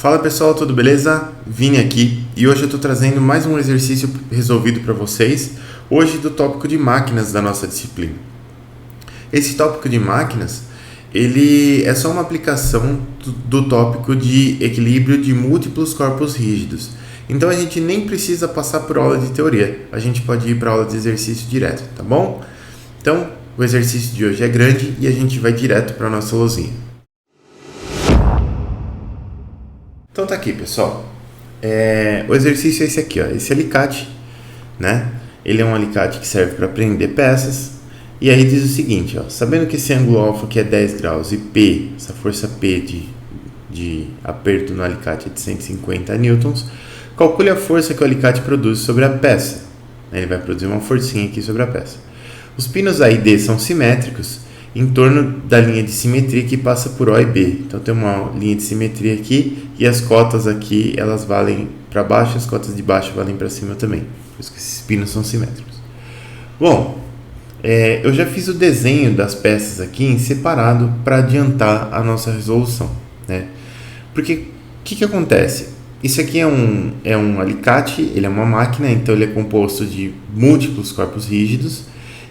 Fala pessoal, tudo beleza? Vini aqui e hoje eu estou trazendo mais um exercício resolvido para vocês, hoje do tópico de máquinas da nossa disciplina. Esse tópico de máquinas, ele é só uma aplicação do tópico de equilíbrio de múltiplos corpos rígidos. Então a gente nem precisa passar por aula de teoria, a gente pode ir para aula de exercício direto, tá bom? Então o exercício de hoje é grande e a gente vai direto para a nossa lousinha. Então tá aqui, pessoal. O exercício é esse aqui, ó. Esse alicate, né? Ele é um alicate que serve para prender peças. E aí diz o seguinte, ó. Sabendo que esse ângulo alfa aqui é 10 graus e P, essa força P de aperto no alicate é de 150 newtons, calcule a força que o alicate produz sobre a peça. Ele vai produzir uma forcinha aqui sobre a peça. Os pinos A e D são simétricos em torno da linha de simetria que passa por O e B. Então tem uma linha de simetria aqui e as cotas aqui elas valem para baixo, as cotas de baixo valem para cima também. Por isso que esses pinos são simétricos. Bom, eu já fiz o desenho das peças aqui em separado para adiantar a nossa resolução, né? Porque o que acontece? Isso aqui é um alicate, ele é uma máquina, então ele é composto de múltiplos corpos rígidos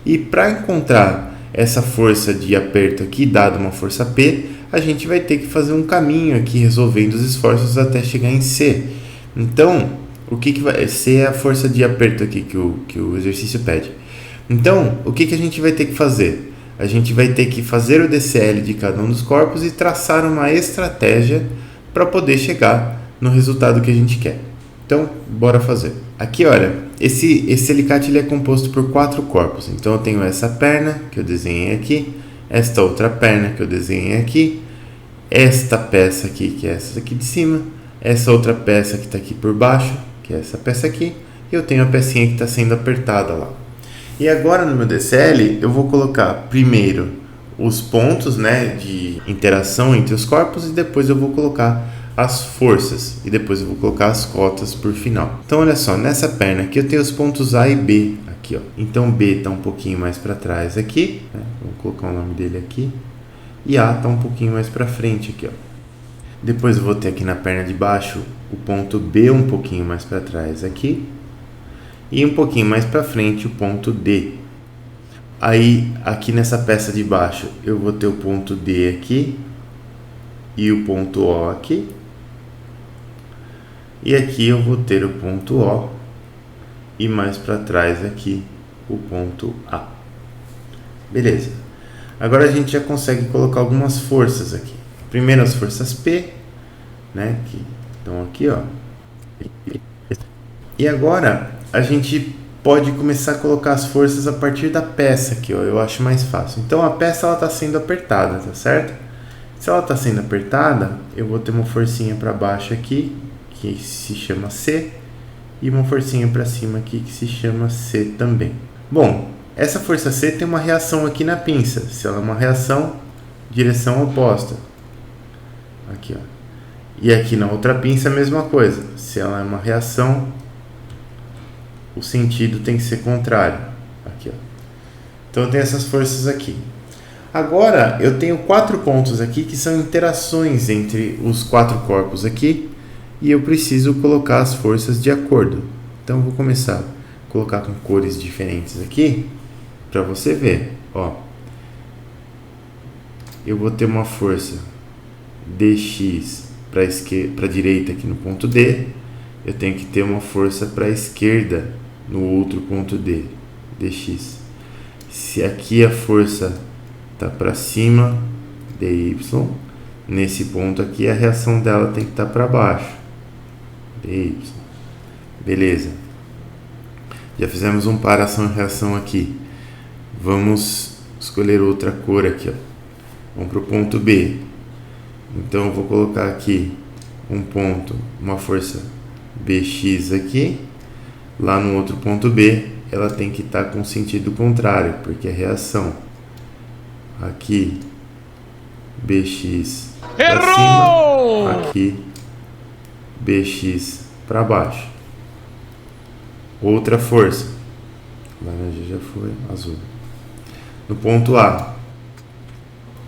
e para encontrar essa força de aperto aqui, dada uma força P, a gente vai ter que fazer um caminho aqui resolvendo os esforços até chegar em C. Então, o que vai ser a força de aperto aqui que o exercício pede? Então, o que a gente vai ter que fazer? A gente vai ter que fazer o DCL de cada um dos corpos e traçar uma estratégia para poder chegar no resultado que a gente quer. Então, bora fazer. Aqui, olha, esse alicate ele é composto por 4 corpos. Então, eu tenho essa perna que eu desenhei aqui, esta outra perna que eu desenhei aqui, esta peça aqui, que é essa aqui de cima, essa outra peça que está aqui por baixo, que é essa peça aqui, e eu tenho a pecinha que está sendo apertada lá. E agora, no meu DCL, eu vou colocar primeiro os pontos, né, de interação entre os corpos e depois eu vou colocar as forças e depois eu vou colocar as cotas por final. Então olha só, nessa perna aqui eu tenho os pontos A e B aqui, ó. Então B está um pouquinho mais para trás aqui, né? Vou colocar o nome dele aqui, e A está um pouquinho mais para frente aqui, ó. Depois eu vou ter aqui na perna de baixo o ponto B um pouquinho mais para trás aqui e um pouquinho mais para frente o ponto D. Aí aqui nessa peça de baixo eu vou ter o ponto D aqui e o ponto O aqui. E aqui eu vou ter o ponto O e mais para trás aqui o ponto A. Beleza. Agora a gente já consegue colocar algumas forças aqui. Primeiro as forças P, né, que estão aqui, ó. E agora a gente pode começar a colocar as forças a partir da peça aqui, ó. Eu acho mais fácil. Então a peça ela está sendo apertada, tá certo? Se ela está sendo apertada, eu vou ter uma forcinha para baixo aqui, que se chama C, e uma forcinha para cima aqui, que se chama C também. Bom, essa força C tem uma reação aqui na pinça. Se ela é uma reação, direção oposta. Aqui, ó. E aqui na outra pinça a mesma coisa. Se ela é uma reação, o sentido tem que ser contrário. Aqui, ó. Então eu tenho essas forças aqui. Agora eu tenho 4 pontos aqui que são interações entre os 4 corpos aqui e eu preciso colocar as forças de acordo. Então eu vou começar a colocar com cores diferentes aqui para você ver. Ó, eu vou ter uma força dx para a direita aqui no ponto D, eu tenho que ter uma força para a esquerda no outro ponto D, dx. Se aqui a força tá para cima, dy, nesse ponto aqui a reação dela tem que estar para baixo, dy. Beleza, já fizemos um par ação e reação aqui. Vamos escolher outra cor aqui, ó. Vamos para o ponto B. Então eu vou colocar aqui um ponto, uma força bx aqui, lá no outro ponto B ela tem que estar com sentido contrário, porque é reação. Aqui bx para cima, aqui bx para baixo. Outra força, laranja já foi, azul. No ponto A,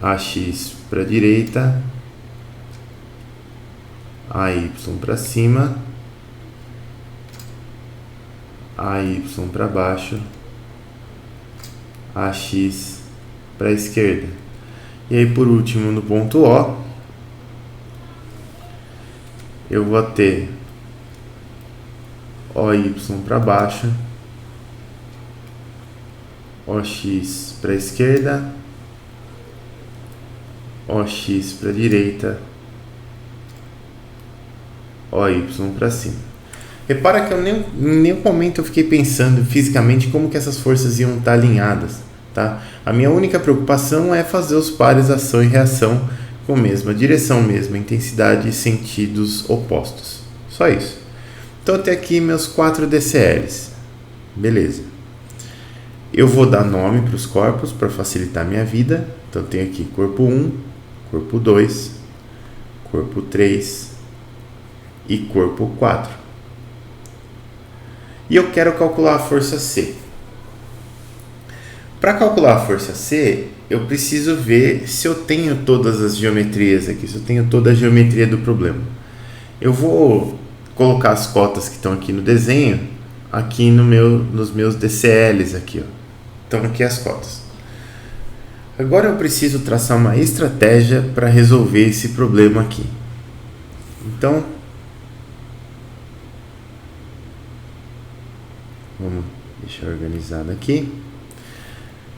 ax para a direita, AY para cima, AY para baixo, AX para a esquerda. E aí por último no ponto O, eu vou ter OY para baixo, OX para a esquerda, OX para a direita, OY para cima. Repara que em nenhum momento eu fiquei pensando fisicamente como que essas forças iam estar alinhadas, tá? A minha única preocupação é fazer os pares ação e reação com a mesma direção, mesma intensidade e sentidos opostos. Só isso. Então eu tenho aqui meus 4 DCLs. Beleza. Eu vou dar nome para os corpos para facilitar a minha vida. Então eu tenho aqui corpo 1, corpo 2, corpo 3 e corpo 4. E eu quero calcular a força C. Para calcular a força C, eu preciso ver se eu tenho todas as geometrias aqui, se eu tenho toda a geometria do problema. Eu vou colocar as cotas que estão aqui no desenho, aqui nos meus DCLs aqui, ó. Então aqui as cotas. Agora eu preciso traçar uma estratégia para resolver esse problema aqui. Então, vamos deixar organizado aqui.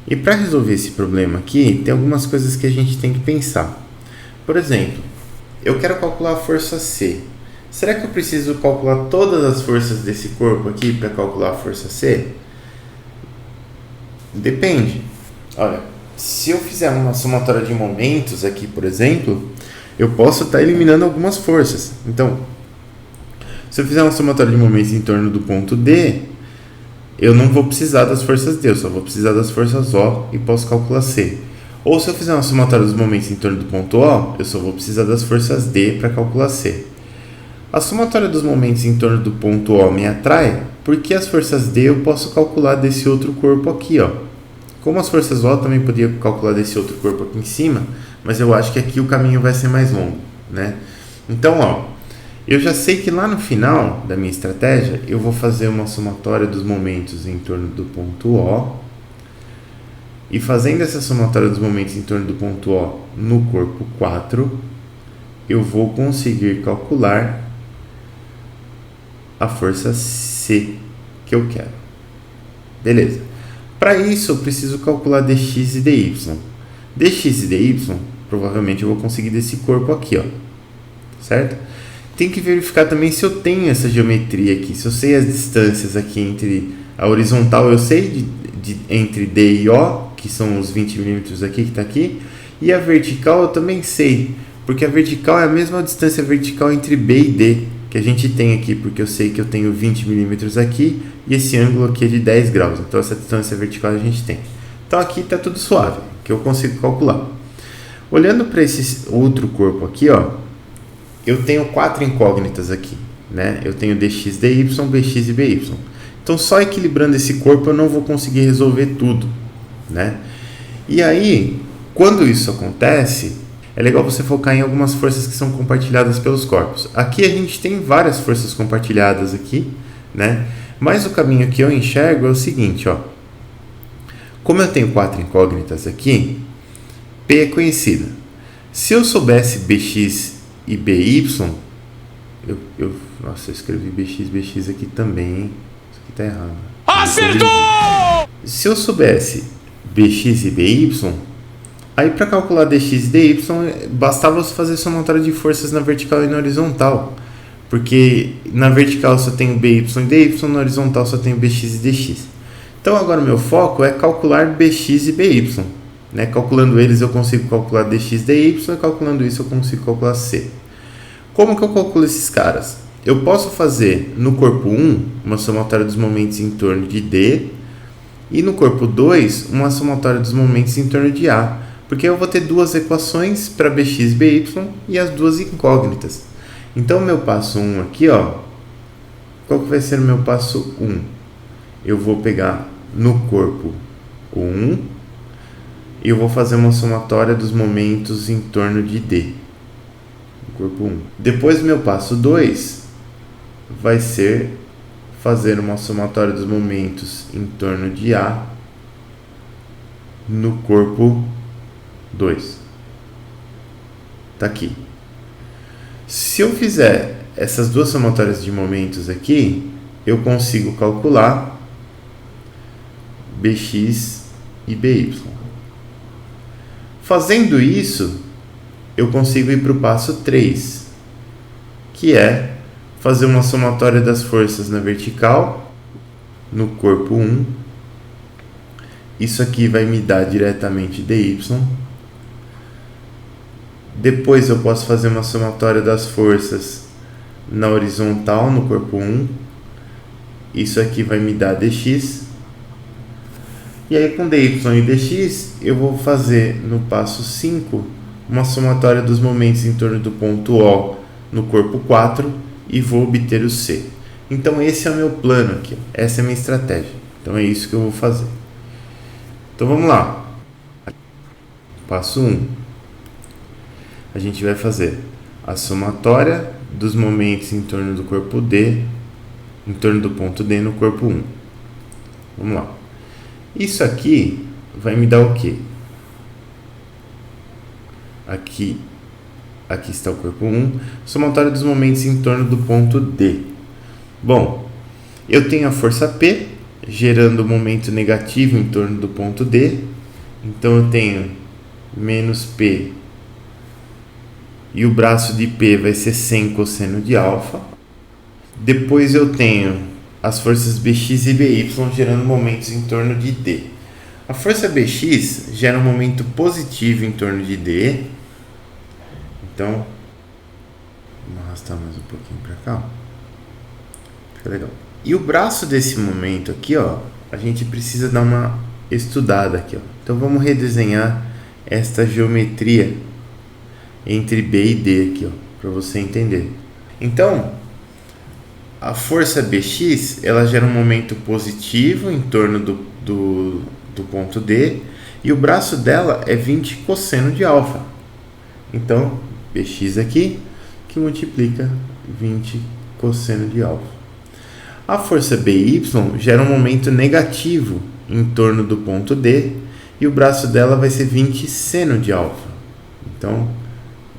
E para resolver esse problema aqui, tem algumas coisas que a gente tem que pensar. Por exemplo, eu quero calcular a força C. Será que eu preciso calcular todas as forças desse corpo aqui para calcular a força C? Depende. Olha, se eu fizer uma somatória de momentos aqui, por exemplo, eu posso estar eliminando algumas forças. Então, se eu fizer uma somatória de momentos em torno do ponto D, eu não vou precisar das forças D, eu só vou precisar das forças O e posso calcular C. Ou se eu fizer uma somatória dos momentos em torno do ponto O, eu só vou precisar das forças D para calcular C. A somatória dos momentos em torno do ponto O me atrai, porque as forças D eu posso calcular desse outro corpo aqui, ó. Como as forças O também podia calcular desse outro corpo aqui em cima, mas eu acho que aqui o caminho vai ser mais longo, né? Então, ó, eu já sei que lá no final da minha estratégia, eu vou fazer uma somatória dos momentos em torno do ponto O, e fazendo essa somatória dos momentos em torno do ponto O no corpo 4, eu vou conseguir calcular a força C que eu quero. Beleza. Para isso, eu preciso calcular dx e dy. Dx e dy, provavelmente eu vou conseguir desse corpo aqui, ó. Certo? Tem que verificar também se eu tenho essa geometria aqui, se eu sei as distâncias aqui entre a horizontal, eu sei entre D e O, que são os 20 milímetros aqui que está aqui, e a vertical eu também sei, porque a vertical é a mesma distância vertical entre B e D que a gente tem aqui, porque eu sei que eu tenho 20 milímetros aqui e esse ângulo aqui é de 10 graus, então essa distância vertical a gente tem. Então aqui está tudo suave, que eu consigo calcular. Olhando para esse outro corpo aqui, ó, eu tenho 4 incógnitas aqui, né? Eu tenho dx, dy, bx e by. Então, só equilibrando esse corpo eu não vou conseguir resolver tudo, né? E aí, quando isso acontece, é legal você focar em algumas forças que são compartilhadas pelos corpos. Aqui a gente tem várias forças compartilhadas aqui, né? Mas o caminho que eu enxergo é o seguinte, ó. Como eu tenho 4 incógnitas aqui, P é conhecida. Se eu soubesse bx e by, nossa, eu escrevi bx aqui também, hein? Isso aqui tá errado. Acertou! Se eu soubesse bx e by, aí para calcular dx e dy, bastava fazer somatória de forças na vertical e na horizontal, porque na vertical só tenho by e dy, na horizontal só tenho bx e dx. Então agora o meu foco é calcular bx e by, né? Calculando eles eu consigo calcular dx e dy, e calculando isso eu consigo calcular c. Como que eu calculo esses caras? Eu posso fazer no corpo 1 uma somatória dos momentos em torno de D e no corpo 2 uma somatória dos momentos em torno de A, porque eu vou ter duas equações para bx e by e as duas incógnitas. Então meu passo 1 aqui, ó, qual que vai ser o meu passo 1? Eu vou pegar no corpo 1 e eu vou fazer uma somatória dos momentos em torno de D. corpo 1. Depois, meu passo 2 vai ser fazer uma somatória dos momentos em torno de A no corpo 2. Tá aqui. Se eu fizer essas duas somatórias de momentos aqui, eu consigo calcular Bx e By. Fazendo isso, eu consigo ir para o passo 3, que é fazer uma somatória das forças na vertical, no corpo 1. Isso aqui vai me dar diretamente dy. Depois eu posso fazer uma somatória das forças na horizontal, no corpo 1. Isso aqui vai me dar dx. E aí com dy e dx eu vou fazer no passo 5 uma somatória dos momentos em torno do ponto O no corpo 4 e vou obter o C. Então esse é o meu plano aqui, essa é a minha estratégia. Então é isso que eu vou fazer. Então vamos lá. Passo 1. A gente vai fazer a somatória dos momentos em torno do corpo D, em torno do ponto D no corpo 1. Vamos lá. Isso aqui vai me dar o quê? Aqui está o corpo 1, somatória dos momentos em torno do ponto D. Bom, eu tenho a força P, gerando o momento negativo em torno do ponto D. Então eu tenho menos P, e o braço de P vai ser 100 cosseno de alfa. Depois eu tenho as forças Bx e By gerando momentos em torno de D. A força Bx gera um momento positivo em torno de D. Então, vamos arrastar mais um pouquinho para cá. Fica legal. E o braço desse momento aqui, ó, a gente precisa dar uma estudada aqui, ó. Então vamos redesenhar esta geometria entre B e D aqui, ó, para você entender. Então, a força Bx, ela gera um momento positivo em torno do ponto D, e o braço dela é 20 cosseno de alfa. Então, Bx aqui, que multiplica 20 cosseno de alfa. A força By gera um momento negativo em torno do ponto D, e o braço dela vai ser 20 seno de alfa. Então,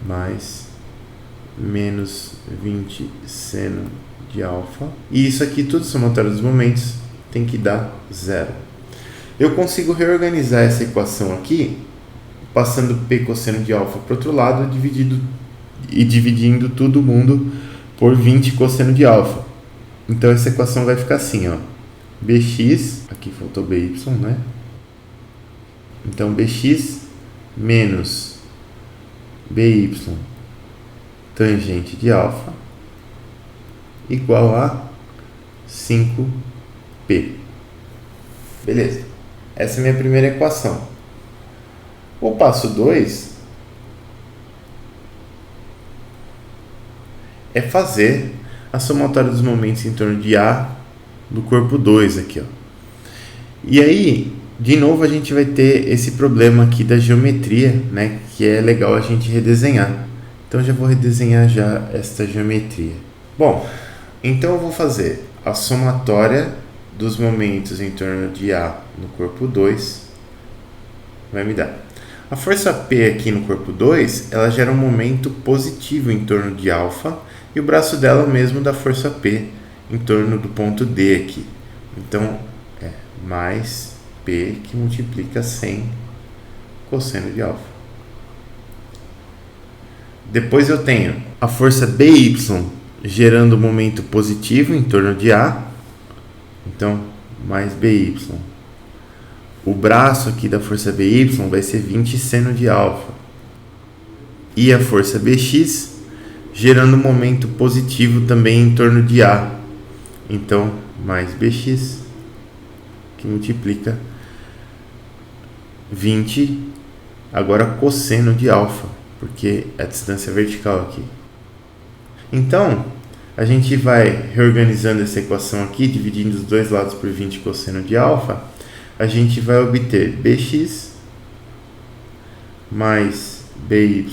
mais menos 20 seno de alfa. E isso aqui, tudo somatório dos momentos, tem que dar zero. Eu consigo reorganizar essa equação aqui, passando P cosseno de alfa para o outro lado, dividindo todo mundo por 20 cosseno de alfa. Então essa equação vai ficar assim, ó. Bx, aqui faltou By, né? Então Bx menos By tangente de alfa igual a 5P. Beleza. Essa é a minha primeira equação. O passo 2 é fazer a somatória dos momentos em torno de A do corpo 2 aqui, ó. E aí, de novo, a gente vai ter esse problema aqui da geometria, né, que é legal a gente redesenhar. Então, já vou redesenhar já esta geometria. Bom, então eu vou fazer a somatória dos momentos em torno de A no corpo 2, vai me dar. A força P aqui no corpo 2, ela gera um momento positivo em torno de alfa, e o braço dela é o mesmo da força P em torno do ponto D aqui. Então, é mais P que multiplica 100 cosseno de alfa. Depois eu tenho a força By gerando um momento positivo em torno de A. Então, mais By. O braço aqui da força By vai ser 20 seno de alfa. E a força Bx gerando um momento positivo também em torno de A. Então, mais Bx, que multiplica 20, agora cosseno de alfa, porque é a distância vertical aqui. Então, a gente vai reorganizando essa equação aqui, dividindo os dois lados por 20 cosseno de alfa, a gente vai obter Bx mais By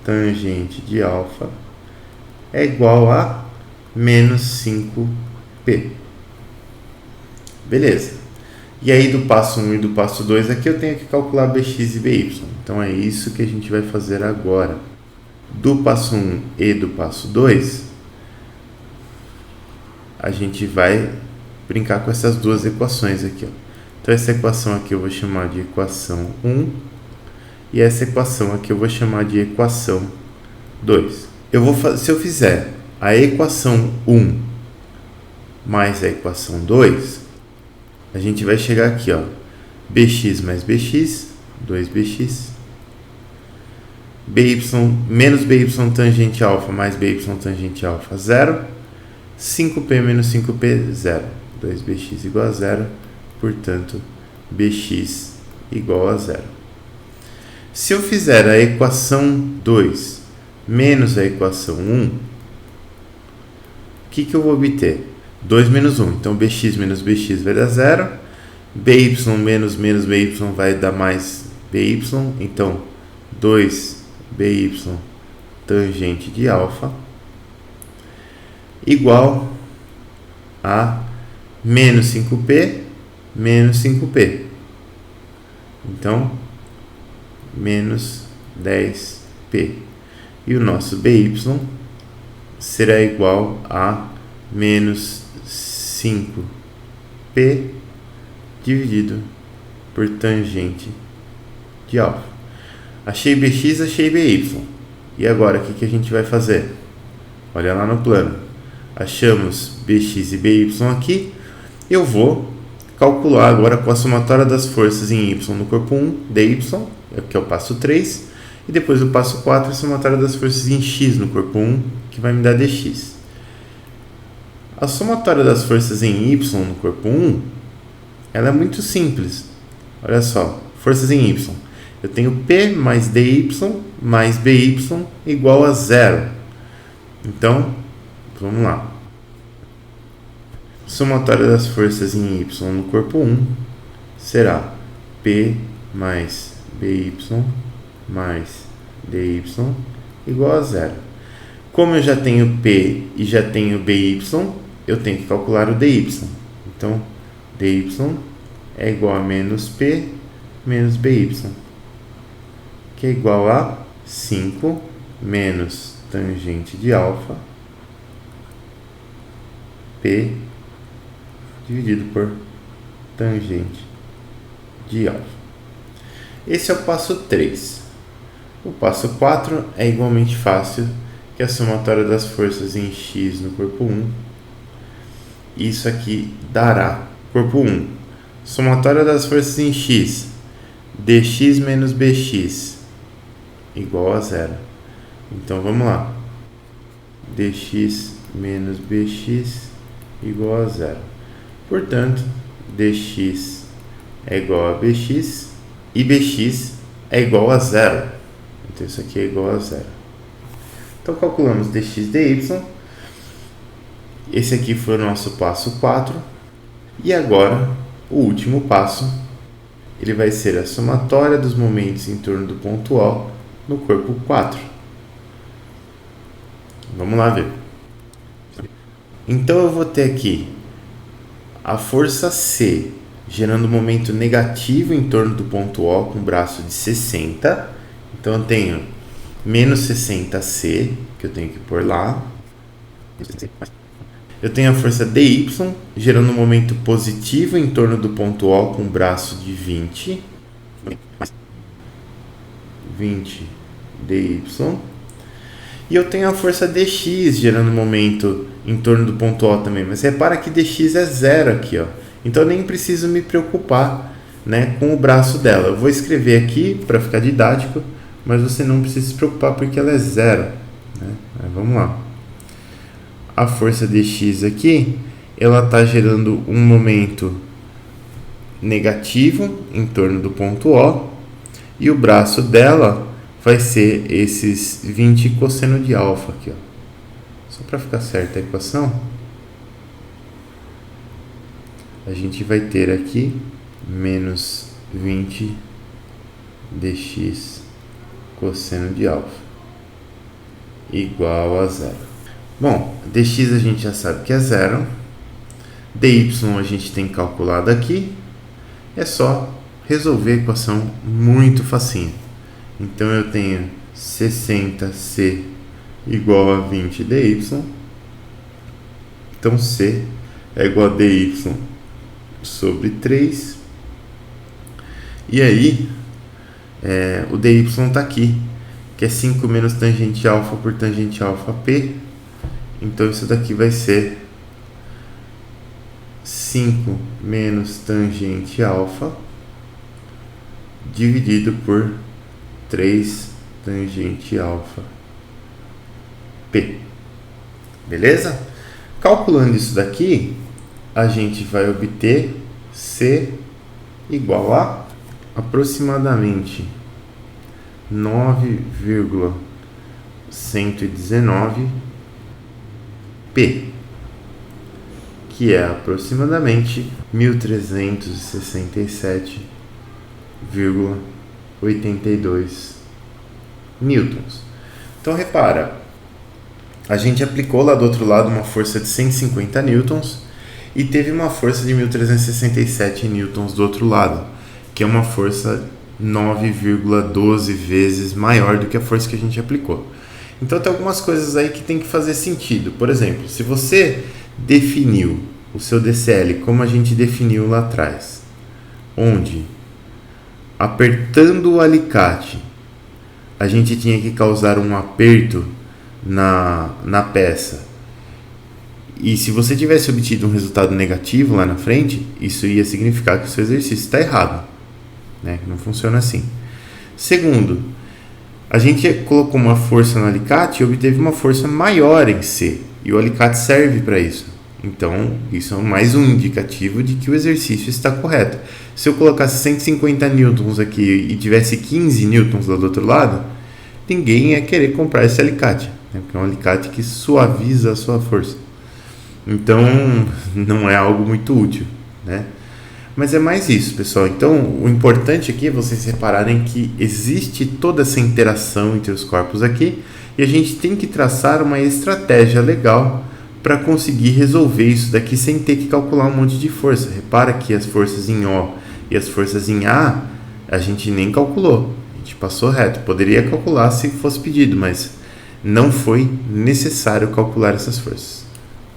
tangente de alfa é igual a menos 5p. Beleza. E aí do passo 1 e do passo 2 aqui eu tenho que calcular bx e by. Então é isso que a gente vai fazer agora. Do passo 1 e do passo 2, a gente vai brincar com essas duas equações aqui, ó. Então essa equação aqui eu vou chamar de equação 1 e essa equação aqui eu vou chamar de equação 2. Se eu fizer a equação 1 mais a equação 2, a gente vai chegar aqui, ó, bx mais bx, 2bx, by menos by tangente alfa mais by tangente alfa, 0, 5p menos 5p, 0, 2bx igual a 0, portanto, bx igual a 0. Se eu fizer a equação 2 menos a equação 1, o que eu vou obter? 2 menos 1, então bx menos bx vai dar 0, by menos by vai dar mais by, então 2by tangente de alfa igual a menos 5p menos 5p. Então, menos 10p. E o nosso by será igual a menos 5p dividido por tangente de alfa. Achei bx, achei by. E agora, o que a gente vai fazer? Olha lá no plano. Achamos bx e by aqui. Eu vou calcular agora com a somatória das forças em y no corpo 1, dy, que é o passo 3. E depois o passo 4, a somatória das forças em x no corpo 1, que vai me dar dx. A somatória das forças em y no corpo 1, ela é muito simples. Olha só, forças em y. Eu tenho p mais dy mais by igual a 0. Então, vamos lá. Somatória das forças em y no corpo 1 será p mais by mais dy igual a 0. Como eu já tenho p e já tenho by, eu tenho que calcular o dy. Então, dy é igual a menos p menos by, que é igual a 5 menos tangente de alfa p dividido por tangente de alfa. Esse é o passo 3. O passo 4 é igualmente fácil, que é a somatória das forças em x no corpo 1. Isso aqui dará, corpo 1, somatória das forças em x, dx menos bx igual a 0. Então vamos lá. Dx menos bx igual a 0. Portanto, dx é igual a bx e bx é igual a 0. Então isso aqui é igual a 0. Então calculamos dx dy. Esse aqui foi o nosso passo 4. E agora, o último passo, ele vai ser a somatória dos momentos em torno do ponto O no corpo 4. Vamos lá ver. Então eu vou ter aqui a força C gerando um momento negativo em torno do ponto O com braço de 60. Então eu tenho menos 60C, que eu tenho que pôr lá. Eu tenho a força dy gerando um momento positivo em torno do ponto O com braço de 20. 20 dy. E eu tenho a força dx gerando um momento em torno do ponto O também. Mas repara que dx é 0 aqui, ó. Então eu nem preciso me preocupar, né, com o braço dela. Eu vou escrever aqui para ficar didático, mas você não precisa se preocupar porque ela é 0. Né? Mas vamos lá. A força dx aqui, ela está gerando um momento negativo em torno do ponto O. E o braço dela vai ser esses 20 cosseno de alfa aqui, ó. Só para ficar certa a equação, a gente vai ter aqui menos 20 dx cosseno de alfa. igual a zero. Bom, dx a gente já sabe que é zero. dy a gente tem calculado aqui. É só resolver a equação muito facinho. Então eu tenho 60c igual a 20 dy. Então c é igual a dy sobre 3. E aí, o dy está aqui, que é 5 menos tangente alfa por tangente alfa p. Então isso daqui vai ser 5 menos tangente alfa dividido por 3 tangente alfa p. Beleza? Calculando isso daqui, a gente vai obter c igual a aproximadamente 9,119 p, que é aproximadamente 1367,82 newtons. Então repara, a gente aplicou lá do outro lado uma força de 150 newtons e teve uma força de 1367 newtons do outro lado, que é uma força 9,12 vezes maior do que a força que a gente aplicou. Então tem algumas coisas aí que tem que fazer sentido. Por exemplo, se você definiu o seu DCL como a gente definiu lá atrás, onde apertando o alicate a gente tinha que causar um aperto na peça, e se você tivesse obtido um resultado negativo lá na frente, isso ia significar que o seu exercício está errado, né? Não funciona assim. Segundo, a gente colocou uma força no alicate e obteve uma força maior em C, e o alicate serve para isso. Então, isso é mais um indicativo de que o exercício está correto. Se eu colocasse 150 newtons aqui e tivesse 15 newtons lá do outro lado, ninguém ia querer comprar esse alicate, né? Porque é um alicate que suaviza a sua força. Então, não é algo muito útil, né? Mas é mais isso, pessoal. Então, o importante aqui é vocês repararem que existe toda essa interação entre os corpos aqui e a gente tem que traçar uma estratégia legal para conseguir resolver isso daqui sem ter que calcular um monte de força. Repara que as forças em O e as forças em A a gente nem calculou, a gente passou reto. Poderia calcular se fosse pedido, mas não foi necessário calcular essas forças.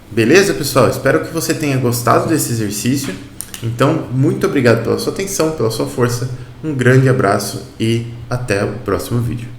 Beleza, pessoal? Espero que você tenha gostado desse exercício. Então, muito obrigado pela sua atenção, pela sua força, um grande abraço e até o próximo vídeo.